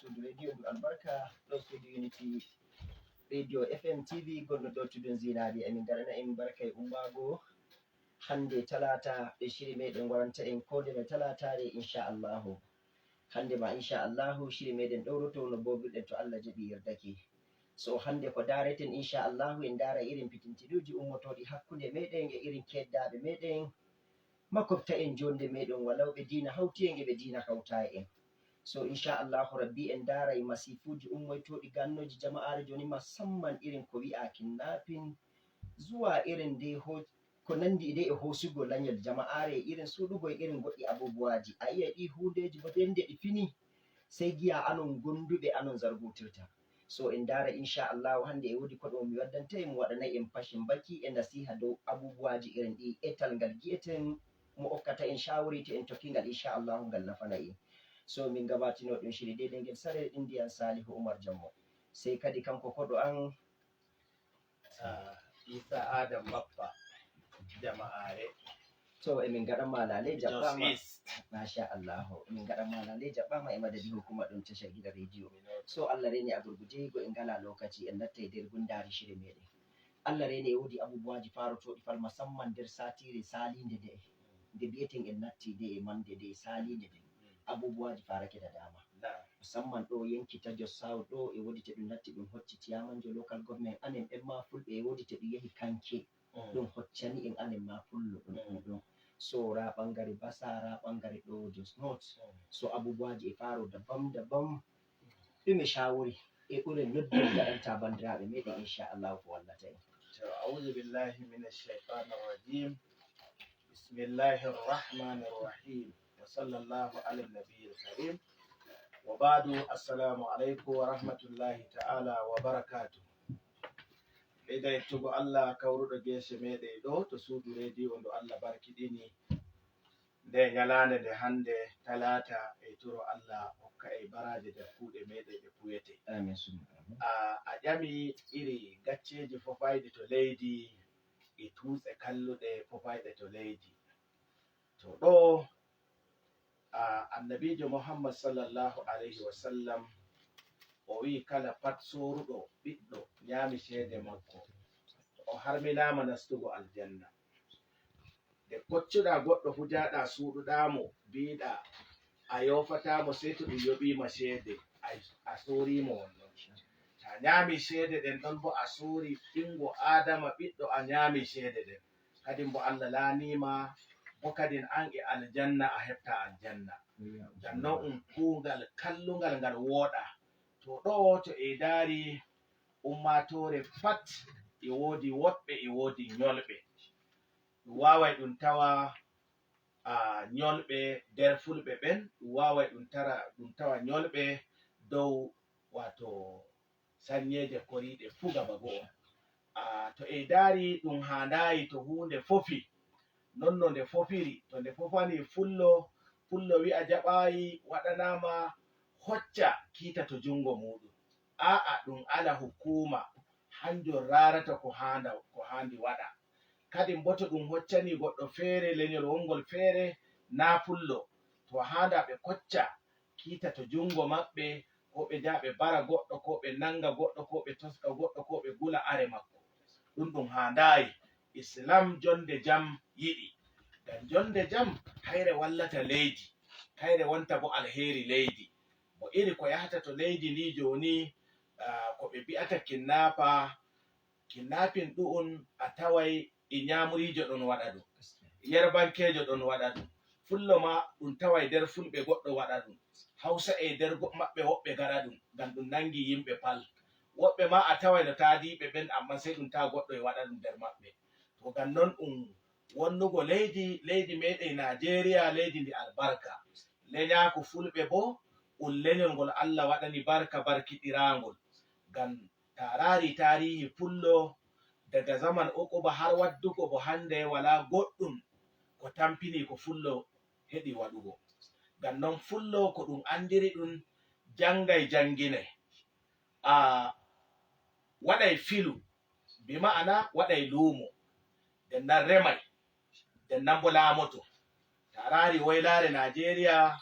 suudu radio ndu albarka ɗo suudu Unity radio FM TV gonɗo ɗo tudun zinari. Emin gaɗana en barka e ummago hande talata ɓe shiri meɗen waranta en kodere talatare inchallahu. Hande ma inchallahu shiri meɗen ɗowroto no bo birɗen to Allah jaɓi yerdake. So hande ko dareten inchallahu en dara irin fitintiɗuji ummotoɗi hakkunde meɗen e irin keddaɓe meɗen makofta en jonde meɗen walau ɓe dina hauti en e ɓe dina hawta en. So inchallahu rabbi en darai masifuji ummotoɗi gannoji jama'are joni musamman irin ko wi'a kidnapping zuwa irin dai ko nandi dai e hosugo lanyol jama'are irin suɗugo e irin goɗɗi abubuwaji a yi'a ɗi hundeji bo dende ɗi fini sai giya anon gonduɓe anon zargutirta. So en dara inchallahu hande e wodi ko ɗo mi waddanta en waɗanai en fashin baki e nasiha dow abubuwaji irin ɗi etal ngal gi'eten mo okkata en shawari to en tokkingal inchallahu ngal nafana en. So min gabatino ɗum shiri daidai ngel sare indiyan Salihu Umar Jammo sai kadi kanko koɗo an Isa Adam Baffa jama'are. So emin gaɗan malale jaɓɓama masha Allah min gaɗan malale jaɓɓama e madadi hukuma ɗum tasha gida rediyo. So Allah reni a gurguje go en gala lokaci en natta e nder gundari shiri meɗen. Allah reni e wodi abubuwaji farotoɗi fal musamman nder satire salinde nde bi'eten en natti de e mande de salinde de abubuwaji farake da dama musamman ɗo yanki ta Jos South ɗo e wodi to ɗum natti ɗum hocci ciyamanjo local government anen en ma fulɓe e wodi to ɗum yahi kanke ɗum hoccani en anen ma fullo ɗum so ra ɓangare Basa ra ɓangare ɗo Jos North. So abubuwaji e faro dabam ɗume shawari e ɓuren noddin gaɗanta bandiraɓe meɗen inchallahu ko wallata en. أعوذ بالله من الشيطان الرجيم بسم الله الرحمن الرحيم وصلى الله على النبي الكريم وبعد السلام عليكم ورحمة الله تعالى وبركاته. إذا يتوب الله كورو جيش ميدي دو تسود ريدي وندو الله barkiɗini nde nyalande nde hande talata e turo Allah hokka e baraje nder kuuɗe meɗen ɗe kuyete. Amin. A ƴami iri gacceji fofayɗe to leydi e tuutse kalluɗe fofayɗe to leydi. To ɗo annabijo Muhammad sallallahu alaihi wasallam o wi kala pat soruɗo ɓiɗɗo nyami ceede makko o harminama nastugo aljanna. Nde koccuɗa goɗɗo fu jaɗa suɗuɗamo biɗa a yofatamo sei to ɗum yoɓima ceede a sorimo wonɗon. Ta nyami ceede ɗen ɗon bo a sori ɓingo adama ɓiɗɗo a nyami ceede ɗen kadi bo Allah lanima bo kadin an e aljanna a hefta aljanna. Ngam non kuugal kallungal ngal woɗa. To ɗo to e dari ummatore pat e wodi woɗɓe e wodi nyolɓe. Ɗum wawai ɗum tawa nyolɓe nder fulɓe ɓen, ɗum wawai ɗum tawa nyolɓe dow wato sanyeje koriɗe fu gaba go'o. To e dari ɗum handayi to hunde fofi nonno nde fofiri, to nde fofani fullo wi'a jaɓayi waɗanama hocca kiita to jungo muɗum. Ɗum ala hukuma hanjum rarata ko handi waɗa. Kadi bo to ɗum hoccani goɗɗo feere lenyol wongol feere na fullo to handa ɓe kocca kiita to jungo maɓɓe ko ɓe jaɓe bara goɗɗo ko ɓe nanga goɗɗo ko ɓe toska goɗɗo ko ɓe gula are makko. Ɗum handayi. Islam jonde jam yiɗi. Ngam jonde jam hayre wallata leydi, hayre wonta bo alheri leydi. Bo iri ko yahata to leydi ndi joni ko ɓe bi'ata kidnapping ɗu'un a tawai e nyamurijo ɗon waɗa ɗum, yerbankejo ɗon waɗa ɗum, fullo ma ɗum tawai nder fulɓe goɗɗo waɗa ɗum, hausa e nder maɓɓe woɓɓe gaɗa ɗum ngam ɗum nangi yimɓe pal. Woɓɓe ma a tawai no taadiɓe ɓen amma sai ɗum tawa goɗɗo e waɗa ɗum nder maɓɓe. To ngam non ɗum wonnugo leydi meɗen Najeriya leydi ndi albarka. Lenyaku fulɓe bo lenyol ngol Allah waɗani barka barkiɗirangol. Ngam tarari tarihi fullo daga zaman Uquba har waddugo bo hande wala goɗɗum ko tampini ko fullo heɗi waɗugo. Ngam non fullo ko ɗum andiri ɗum jangai janginai. Waɗai filu bi ma'ana waɗai lumo nden nan remai nden nan bo laamoto. Tarari waylare Najeriya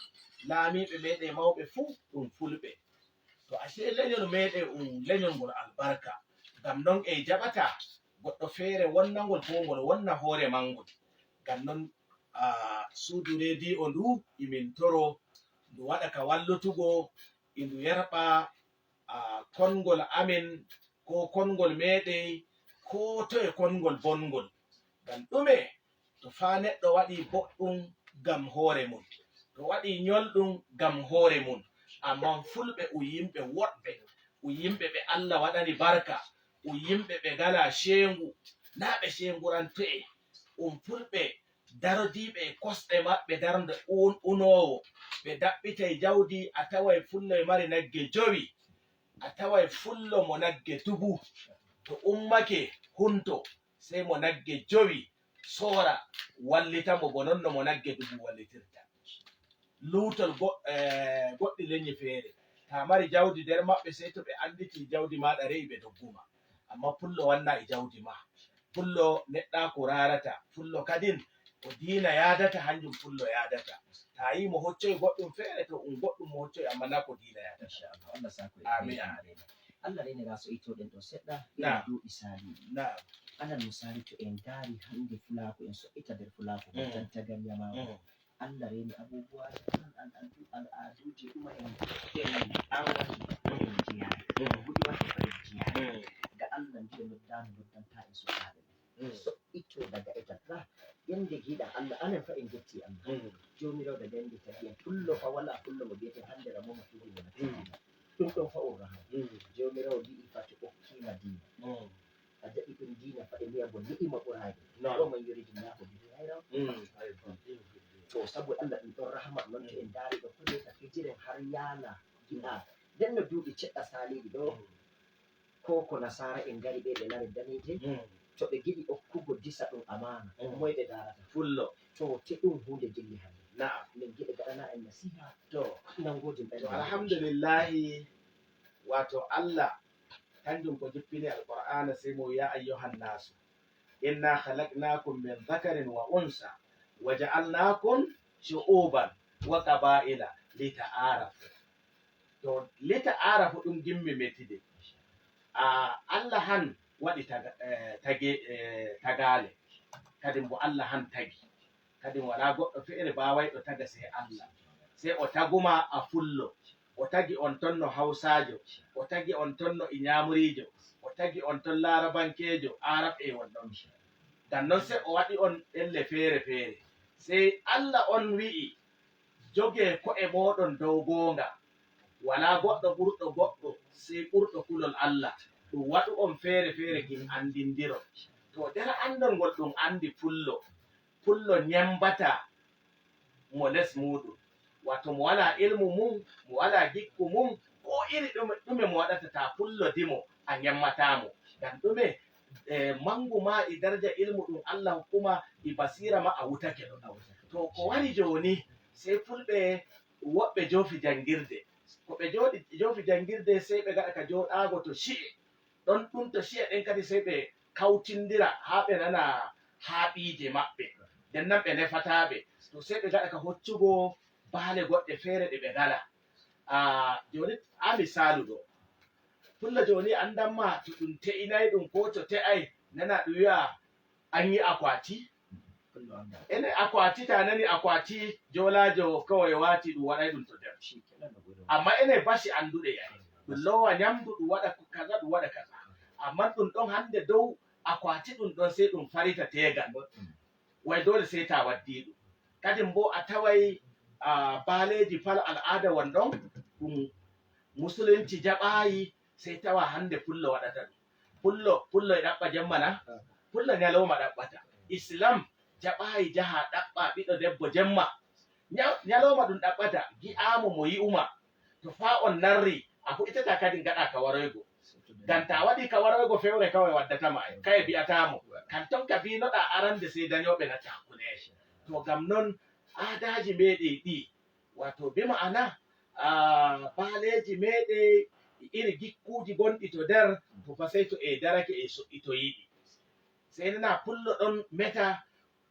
laamiɓe meɗen mauɓe fu ɗum fulɓe. to ashe lenyol meɗen lenyol ngol albarka ngam non e jaɓata goɗɗo feere wonnangol ko ngol wonna hoore mangol ngam non suudu rediyo ndu imin toro ndu waɗa ka wallutugo indu yerɓa kongol amin ko kongol meɗen ko to e kongol bongol ngam ɗume to fa neɗɗo waɗi boɗɗum ngam hoore mum to waɗi nyolɗum ngam hoore mum amma fulɓe yimɓe woɗɓe yimɓe ɓe Allah waɗani barka yimɓe ɓe ngala shengu na ɓe shenguranto'e fulɓe darodiɓe kosɗe maɓɓe darde unowo ɓe daɓɓitay jawdi a taway fullo e mari nagge 5 a taway fullo mo nagge 1000 to ummake hunto sey mo nagge 5 soora wallitamo bo nonno mo nagge 1000 wallitirta lutol goɗɗi leñi feere ta mari jawdi nder maɓɓe sey to ɓe anditi jawdi maɗa re'i ɓe dogguma amma fullo wanna e jawdi ma fullo neɗɗa ko rarata fullo kadin o diina yadata hanjum fullo yadata ta yi mo hoccoy goɗɗum feere to goɗɗum mo hoccoy amma na ko diina yadata Allah sako amin Allah rene ga so itoɗen ɗo seɗɗa Na. duuɓi sali na alal misali to en daari hande fulako en so'ita nder fulako tan tagal yamawa Allah reni abubuwaji al'aduji ɗuma en arwati en jiyare huɗi wati fa en jiyare ga Allah ndiyo noddano noddanta en sukaɓe so itto daga e tatra yande giɗa Allah anen fa en jetti Allah jomirawo daga yande tagi en fullo fa wala fullo mo biyete hande ramo mo tuɗi mo natti ɗum ɗon fa o rahama jomirawo wi'i fa to okkima dina a jaɓi ɗum dina fa e wiya bo ni'ima ɓuraki o man yuridillahu bihi hayran to sabu Allah ɗum ɗon rahama non to en daari ɗo fulɓe ka fijiren har yaala giɗa nden no duuɓi ceɗɗa saliɗi ɗo ko nasara en ngari ɓe nare daneje to ɓe giɗi okkugo disa ɗum amana moy ɓe darata fullo to te ɗum hunde jilli hande na min giɗa gaɗana en nasiha to nangodin to alhamdulillahi wato Allah kanjum ko jippini alqur'ana sai mo ya ayyuhan nasu inna khalaqnakum min dhakarin wa unsa wa ja'alnakum shu'uban wa qaba'ila lita'arafu to lita'arafu ɗum gimmi metide Allah han waɗi tagale kadi mo Allah han tagi kadi wala goɗɗo feere bawayɗo taga sai Allah sai o taguma a fullo o tagi on ton no hausajo o tagi on ton no inyamurijo o tagi on ton larabankejo arab e wonɗon dan non sai o waɗi on ɗelle feere feere sai Allah on wi'i joge ko'e moɗon dow gonga wala goɗɗo ɓurɗo goɗɗo sai ɓurɗo kulol Allah ɗum waɗu on feere feere kin andindiro to nder andol ngol ɗum andi fullo nyambata mo les muɗum wato mo wala ilmu mum mo wala gikku mum ko iri ɗume mo waɗata ta fullo dimo a nyammatamo ngam ɗume mangu ma e daraja ilmu ɗum Allah hukuma e basira ma a wutake ɗo to ko wari joni sai fulɓe woɓɓe jofi jangirde ko ɓe jofi jangirde sai ɓe gaɗa ka joɗago to shi'e ɗon ɗum to shi'e ɗen kadi sai ɓe kawtindira ha ɓe nana haaɓiije maɓɓe nden nan ɓe nefataɓe to sai ɓe gaɗa ka hoccugo baale goɗɗe feere ɗe ɓe ngala joni a misalu ɗo fullo joni andanma to ɗum te'inay ɗum ko to te'ay nana ɗum wi'a an yi akwati ene akwati ta nani akwati jolajo kawai wati ɗum waɗay ɗum to nder amma ene basi anduɗe yayi ɗum lowa nyamdu ɗum waɗa kaza ɗum waɗa kaza amma ɗum ɗon hande dow akwati ɗum ɗon sai ɗum farita tegal way dole sai ta waddi ɗum kadi bo a taway baaleji fal al'ada wonɗon ɗum musulunci jaɓayi sai tawa hande fullo waɗata ɗum fullo e ɗaɓɓa jemmana fullo nyaloma ɗaɓɓata islam jaɓayi jaha ɗaɓɓa ɓiɗɗo debbo jemma nyaloma ɗum ɗaɓɓata gi'amo mo yi'uma to fa on narri a fuɗɗitata kadi gaɗa ka waroygo ngam ta waɗi ka waroygo fewre kawai waddatama kaye bi'atamo kan ton ka binoɗa arande sai dañoɓe nata hakkuneje to ngam non aadaji meɗen ɗi wato bi ma'ana baaleji meɗen iri gikkuji gonɗi to nder to fa sai to e darake e so'ito yiɗi sai nana pullo ɗon meta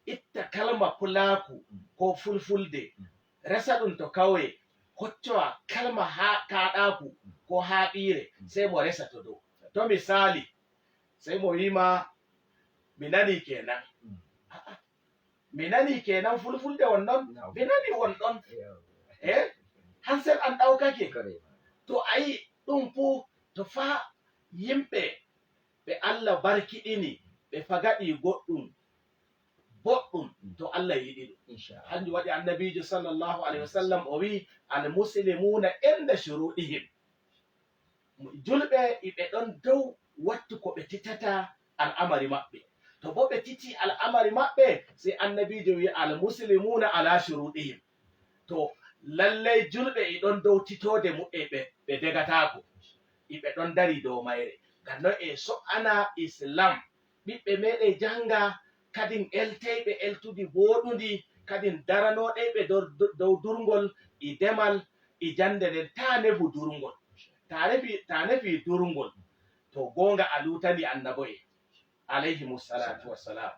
itta kalma pulaku ko fulfulde resa ɗum to kauye hoccowa kalma ha kaɗaku ko haɓire sai mo resa to dow. To misali sai mo wima mi nani kenan, mi nani kenan fulfulde wonɗon, mi nani wonɗon hansel an ɗaukake. To ayi ɗum fu to fa yimɓe ɓe Allah barkiɗini ɓe fagaɗi goɗɗum boɗɗum to Allah yiɗi ɗum. Hanjum waɗi annabijo sallallahu alaihi wasallam o wi almuslimuna inda shuruɗihim, julɓe ɓe ɗon dow wattu ko ɓe titata al'amari maɓɓe. To bo ɓe titi al'amari maɓɓe sai annabijo wi almuslimuna ala shuruɗihim, to lallai julɓe e ɗon dow titode mu'e ɓe degatako, iɓe ɗon dari dow mayre. Ngam non e so'ana islam ɓiɓɓe meɗen janga kadin elteyɓe eltudi boɗudi, kadin daranoɗeyɓe dow durngol e demal e jande nden ta nefu durngol. Ta nefi durngol to gonga a lutani annabo'e alayhimussalatu wassalam,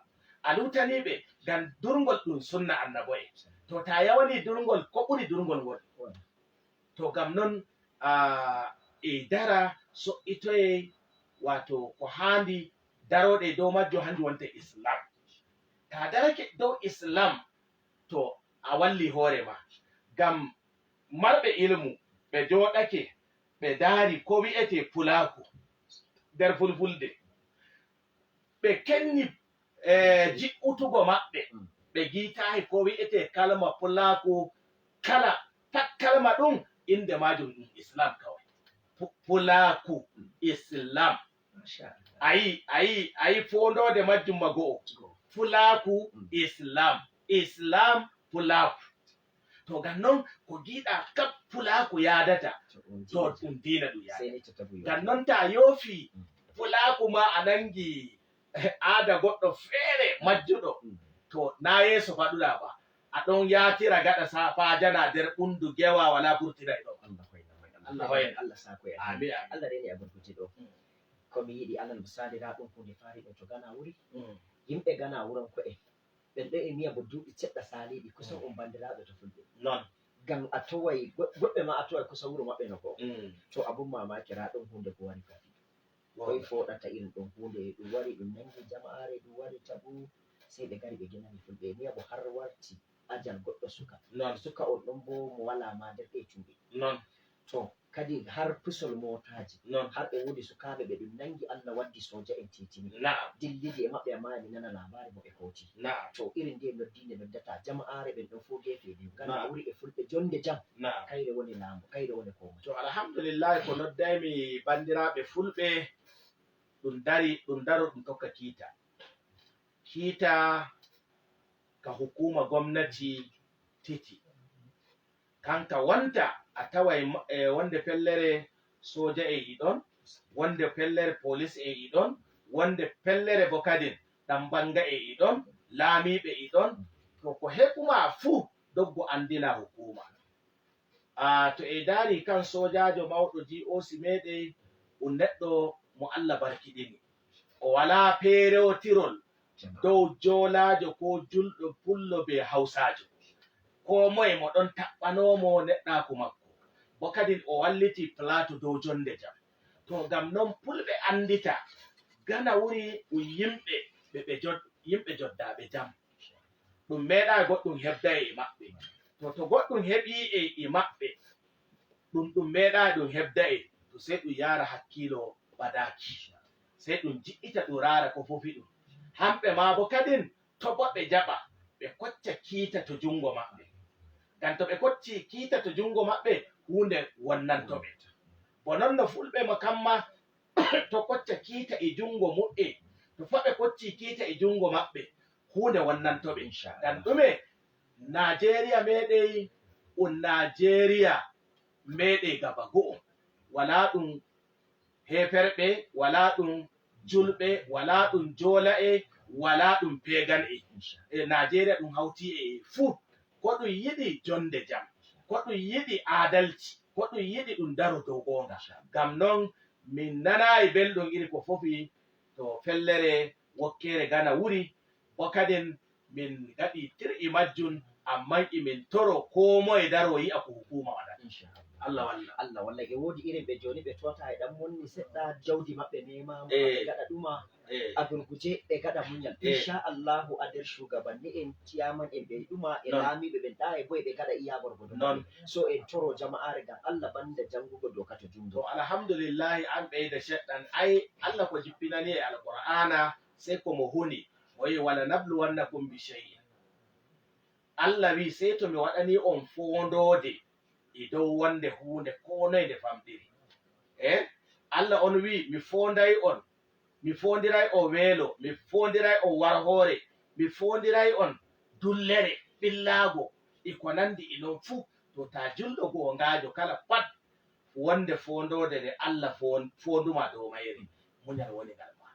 a lutaniɓe ngam durngol ɗum sunna annabo'e. To ta yawani durngol ko ɓuri durngol ngol, to gam non e dara so'itoye wato ko handi daroɗe dow majjo hanjum wonte islam. Ta darake dow islam to a walli hoorema, gam marɓe ilmu ɓe joɗake ɓe daari ko wi'ete pulaku nder fulfulde, ɓe kenni ji'utugo maɓɓe, ɓe gitahi ko wi'ete kalma pulaku, kala pat kalma ɗum inde majum ɗum islam kawai. Pulaku islam, ayi fondode majjum ma go'o, pulaku islam, islam pulaku. To ngam non ko giɗa kap pulaku yadata to ɗum dina ɗum yadata. Ngam non ta yofi pulaku ma a nangi aada goɗɗo feere majjuɗo, to na yeso faɗuɗa ba, a ɗon yatira gaɗa fajana nder ɓundu gewa wala burtina e ɗo. Allah sako en. Allah reni a burkuti ɗo. Ko mi yiɗi alal misali na ɗum hunde fari ɗo to gana wuri, yimɓe gana wuron ko'e ɓen ɗo e miya bo duuɓi seɗɗa saliɗi kusan bandiraɓe to fulɓe. Non. Ngam a towai goɗɓe ma a towai kusan wuro maɓɓe no ko. To abun mamaki ra ɗum hunde ko wari kadi. Koye foɗata irin ɗum hunde ɗum wari ɗum nangi jama'are ɗum wari tabu sai ɓe gari ɓe ginani fulɓe miya bo har warti ajal goɗɗo suka. Suka on ɗon bo mo wala ma nder ɗe cuuɗi. To kadi har pusol motaji har ɓe wodi sukaɓe ɓe ɗum nangi Allah waddi soja en titini dillidi e maɓɓe amma mi nana labari mo ɓe koti. To irin nde noddinde noddata jama'are ɓen ɗon fo gefe ɗin gana wuri e fulɓe jonde jam kayre woni laamu kayre woni koma. To alhamdulillah ko noddaymi bandiraɓe fulɓe ɗum daro ɗum tokka kiita ka hukuma gwamnati titi kanka wonta a tawai wonde fellere soja e iɗon, wonde fellere police e iɗon, wonde fellere bo kadin ɗan banga e iɗon, laamiɓe iɗon. To ko heɓuma fuu doggo andina hukuma. To e dari kan sojajo mawɗo GOC meɗen ɗum neɗɗo mo Allah barkiɗini, o wala peerotirol dow jolajo ko julɗo pullo be hausajo, ko moye mo ɗon taɓɓanomo neɗɗaku makko, bo kadi o walliti plateau dow jonde jam. To ngam non fulɓe andita gana wuri ɗum yimɓe joddaɓe jam, ɗum meeɗa goɗɗum hebda e maɓɓe. To goɗɗum heɓi e maɓɓe ɗum meeɗa ɗum hebda to sai ɗum yara hakkilo badaki, sai ɗum jiɗɗita ɗum rara ko fofi ɗum. Hamɓe ma bo kadin to bo ɓe jaɓa ɓe kocca kiita to jungo maɓɓe, ngam to ɓe kocci kiita to jungo maɓɓe hunde wonnantoɓe. Bo non no fulɓe mo kamma to kocca kiita e jungo mu'e, to fa ɓe kocci kiita e jungo maɓɓe hunde wonnantoɓe. Ngam ɗume Najeriya meɗen ɗum Najeriya meɗen gaba go'o, wala ɗum heferɓe, wala ɗum julɓe, wala ɗum jola'e, wala ɗum pegan'e. Najeriya ɗum hauti e fuu ko ɗum yiɗi jonde jam, ko ɗum yiɗi adalci, ko ɗum yiɗi ɗum daro dow gonga. Ngam non min nanayi belɗum iri ko fofi to fellere wokkere gana wuri, bo kadin min gaɗi tir'i majjum, amma min toro ko moye daro yi'a ko hukuma waɗata. Allah walla Allah walla e wodi irin ɓe joni ɓe tota e ɗan monni seɗɗa jawdi maɓɓe nemama ɓe eh gaɗa ɗuma eh a gurguje ɓe gaɗa muñal inchallahu a nder shugabanni en ciyaman en ɓe ɗuma e Non. laamiɓe ɓen ɗa e boye ɓe gaɗa iya gorgodo Non. so en toro jama'are ngam Allah banda jangugo doka to to jungo alhamdulillahi an ɓeyda seɗɗan ai Allah ko jippinani e alqur'ana sai ko mo huni o yi wala nabluwannakum bi shay'in Allah wi sai to mi waɗani on fondode e dow wonde hunde ko noye nde famɗiri Allah on wi mi fonday on mi fondiray o weelo mi fondiray o war hoore mi fondiray on dullere ɓillago e ko nandi e non fuu to ta julɗo gongajo kala pat wonde fondode nde Allah fonduma dow mayri muñal woni ngal ma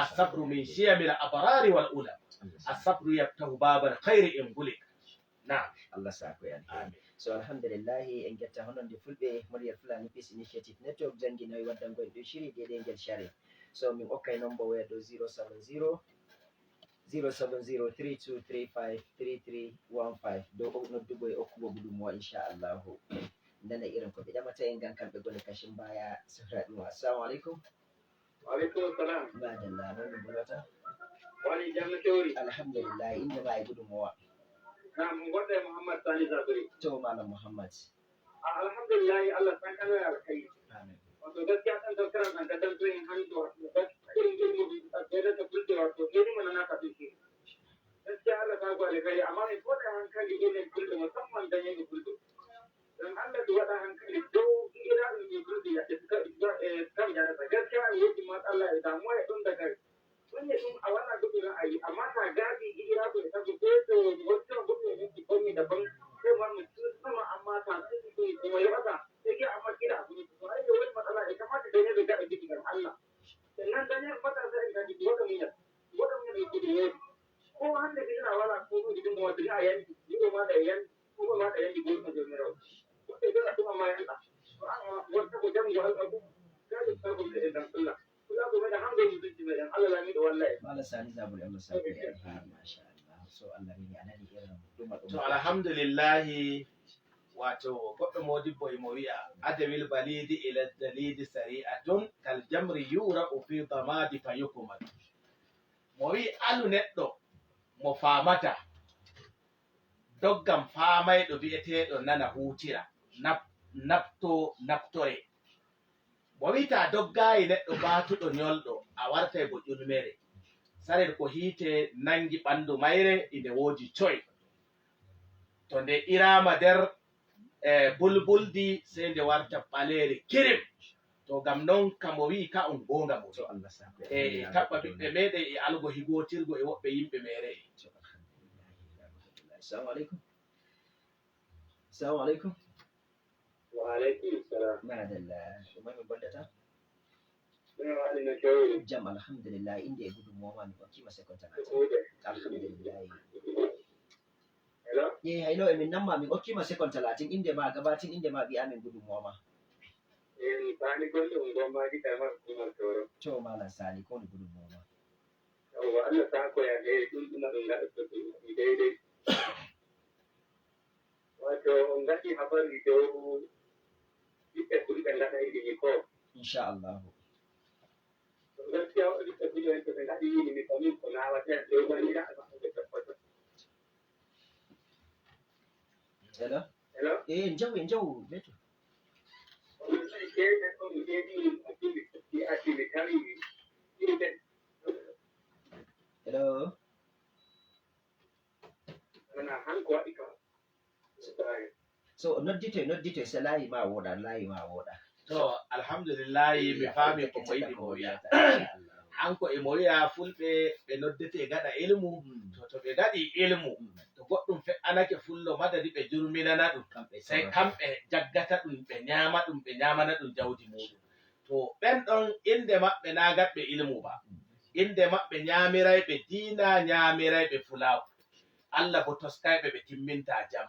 asabru min shiyamil abrari wal ulam asabru yaftahu babal khayri in gulik na Allah sako yani amin so alhamdulillahi en getta hononde fulɓe muryal fulani peace initiative network jangguinoyi waddango en ɗo shiri deɗe ngel share so min okkay number waya ɗo 070 07032353315 dow noddugo e okkugo gudunmuwa inchallahu nana irin ko ɓe ɗamata en ngam kamɓe gole kashin baya sora ɗum assalamu aleykum Waalaikum salam. madalla non ɗum bolata Wani jamma teori. alhamdulillah inde ma e gudunmuwa Na mun gode Muhammad Sani Zabiri. to malam muhammad Alhamdulillah Allah san kana alkhairi. amin Wato gaskiya kan doktoran kan kadan to in hanzo irin ilmu da da kulde wato irin mun na kafin shi. Gaskiya Allah ka gwale kai amma ne ko da hankali irin kulde musamman dan yin kulde. Dan Allah da wada hankali do ira da kulde ya kan ya da gaskiya yake ma Allah ya damu ya don daga wanda sun a wannan duk ra'ayi amma ta gadi ira ko ta ko to wacce gudu ne ki komi daban sai ma mutum sama amma ta sai kuma ya bada sai ke amma kira abu to ai wani matsala ya kamata da ne da gadi dikin Allah sannan dan ne fata sai ga duk wanda mun ne ku ne ko handa kina wala ko duk mu wata ya yanki ko ma da yanki ko ma da yanki ko da ne rawo ko da kuma ma yanka wata ko jamu al'abu kada ka ko da Allah Malam Sani Zaburi Allah sa ku ya alheri masha Allah so Allah ne anani irin duma to alhamdulillahi wato goɗɗo modibbo e mo wi'a adawil balidi ila dalidi sari'atun kal jamri yura'u fi damadi fa yukumat mo wi alu neɗɗo mo famata doggam famayɗo bi'eteɗo nana hutira naftore mo wita doggayi neɗɗo batuɗo nyolɗo a wartay bo ƴulmere sarer ko hiite nangi ɓandu mayre inde woodi coy to nde irama nder bulbuldi sey nde warta ɓaleere kirim to gam non kamo wi ka on gonga mo so Allah sa ku ya e taɓɓa ɓiɓɓe meɗen e algo higotirgo e woɓɓe yimɓe mere assalamu aleykum assalamu aleykum Waalaikum salam. madalla ɗuma min boddata Ina wani na teori. jam alhamdulillah inde e gudunmuwa ma min hokkima second tanati alhamdulillah Hello? haylo emin namma min hokkima second 30 inde ma gabatin inde ma ɓi amin gudunmuwa ma Sani golle ngoma di kamar kuma toro. to malam sani ko ni gudunmuwa ma Yawwa Allah ta koya ne tun ina da daidai. Wato ngati habari do ita kuri kan da kai ko. insha Allah Gaskiya wani ta kuri kan da kai ne kamin ko na wata da wani da ba da tabbata. hello Hello? njawu beto Wani sai ke da ko ne di aktivitari ita hello ana hanko ika. so noddito se layi ma woɗa to alhamdulillahi mi faami ko mo yiɗi mo wiya hanko e mo wiya fulɓe ɓe noddete gaɗa ilmu to ɓe gaɗi ilmu to goɗɗum fe'anake fullo madadi ɓe jurminana ɗum sey kamɓe jaggata ɗum ɓe ñama ɗum ɓe ñamana ɗum jawdi muɗum to ɓen ɗon inde maɓɓe na gaɓɓe ilmu ba inde maɓɓe ñamirayɓe diina ñamirayɓe fulaku Allah bo toskayɓe ɓe timminta jam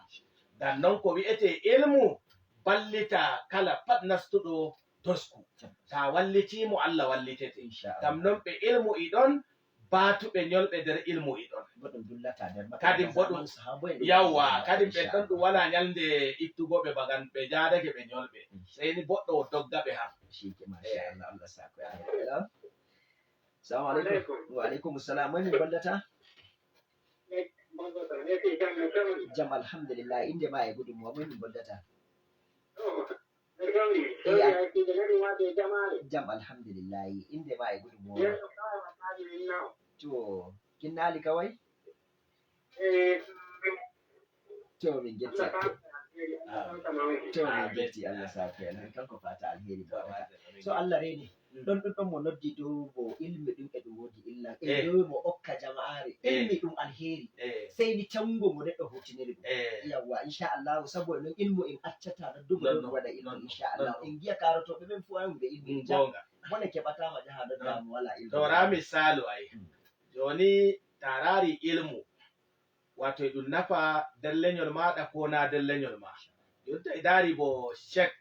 ngam non ko wi'ete ilmu ballita kala pat nastuɗo tosku ta wallitimo Allah wallitete inchallah ngam non ɓe ilmu iɗon batuɓe nyolɓe nder ilmu iɗon boɗum dullata nder Kadi boɗum- yawwa kadi ɓe ɗon ɗum wala wala nyalde ittugo ɓe bagan ɓe jadake ɓe nyolɓe sai ni boɗɗo o dogga ɓe ham shike masha Allah Allah sako ya hello assalamu alaikum wa alaikum assalam wani ballata jam alhamdulillah inde ma e gudunmuwa wani ballata jam alhamdulillah inde ma e gudunmuwa to kin nali kawai to min getti to min getti Allah sako ya kanko fata alheri ba so Allah reni ɗon ɗum ɗon mo noddi dow bo ilmi ɗum e ɗum wodi illa e dow mo okka jama'are ilmi ɗum alheri sai ni tango mo neɗɗo hutiniri ɗum yawwa inchallahu saboda non ilmu en accata noddugo ɗon waɗa ilmu inchallahu en giya karotoɓe ɓen fu ayumɓe ilmu jam gonga wona keɓatama jaha noddamu wala ilmu to ra misalu ay joni tarari ilmu wato e ɗum nafa nder lenyol maɗa ko na nder lenyol ma jonta e dari bo Sheikh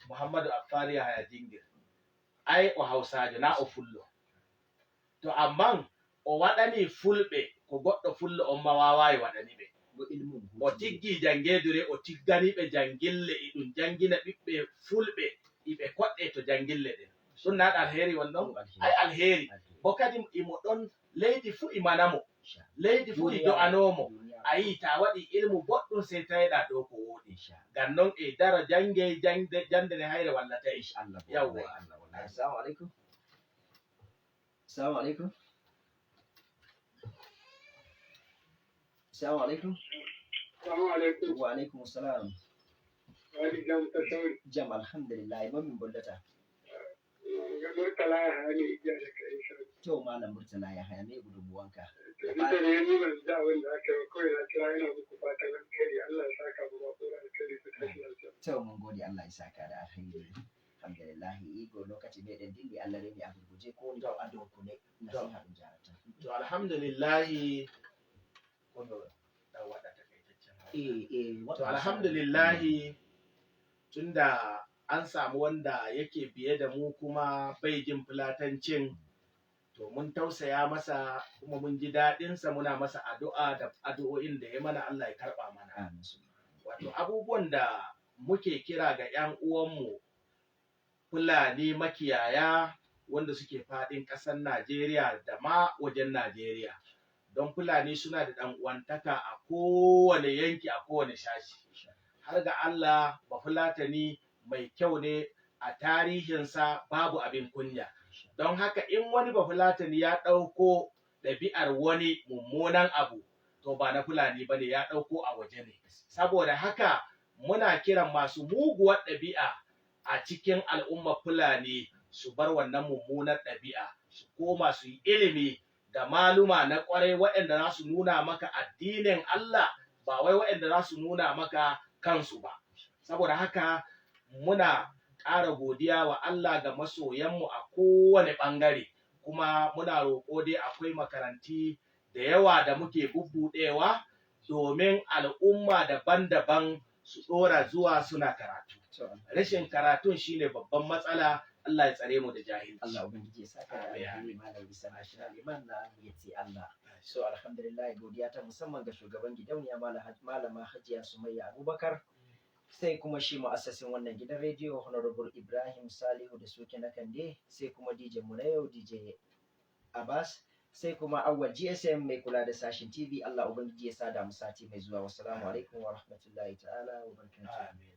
Muhammadu Affani Yahaya Jingir ai o hausajo na o fullo to amman o waɗani fulɓe ko goɗɗo fullo on ma wawawi waɗani ɓe bo ilmu o tiggi jangedure o tigganiɓe jangille e ɗum jangina ɓiɓɓe fulɓe iɓe koɗɗe to jangille ɗen ɗum naɗa alheri wonɗon ai alheri bo kadi imo ɗon leydi fu imanamo leydi fu i do'anomo a yi ta waɗi ilmu boɗɗum sai tawiɗa dow ko woɗi ngam non e dara jange jande ne hayre wallata inshallah yawwa assalamu alaikum assalamu alaikum assalamu alaikum wa alaikum assalam jam alhamdulillah mamin bollata to malam murtala ya haya me gudunmuwanka to mun gode Allah ya saka da alheri alhamdulillah igo lokaci me den dindi Allah ne a gurguje ko da adon ku ne nasiha ɗin jarata to alhamdulillah kono da waɗa takaitaccen to alhamdulillah tunda an samu wanda yake biye da mu kuma bai jin fulatancin to mun tausaya masa kuma mun ji daɗinsa muna masa addu'a da addu'o'in da ya mana Allah ya karɓa mana wato abubuwan da muke kira ga 'yan uwanmu Fulani makiyaya wanda suke faɗin ƙasar Najeriya da ma wajen Najeriya don Fulani suna da ɗan uwantaka a kowane yanki a kowane shashi har ga Allah ba Fulatani mai kyau ne a tarihinsa babu abin kunya don haka in wani ba Fulatani ya ɗauko ɗabi'ar wani mummunan abu to ba na Fulani ba ne ya ɗauko a waje ne saboda haka muna kiran masu muguwar ɗabi'a a cikin al'ummar Fulani su bar wannan mummunar ɗabi'a su koma su yi ilimi da maluma na ƙwarai waɗanda za su nuna maka addinin Allah ba wai waɗanda za su nuna maka kansu ba saboda haka muna ƙara godiya wa Allah ga masoyanmu a kowane ɓangare kuma muna roƙo dai akwai makaranti da yawa da muke bubbuɗewa domin al'umma daban-daban su ɗora zuwa suna karatu rashin karatun shine babban matsala Allah ya tsare mu da jahilci Allah ubangiji ya saka da alheri malam bisa na shi liman na yace Allah so alhamdulillah godiya ta musamman ga shugaban gidauniya malama Hajiya Sumayya Abubakar sai kuma shi mu'assasin wannan gidan rediyo Honorable Ibrahim Salihu da Suke na Kande sai kuma DJ mu na yau DJ Abbas sai kuma Awwal GSM mai kula da sashin TV Allah ubangiji ya sada mu sati mai zuwa wassalamu alaikum wa rahmatullahi ta'ala wa barakatuh amin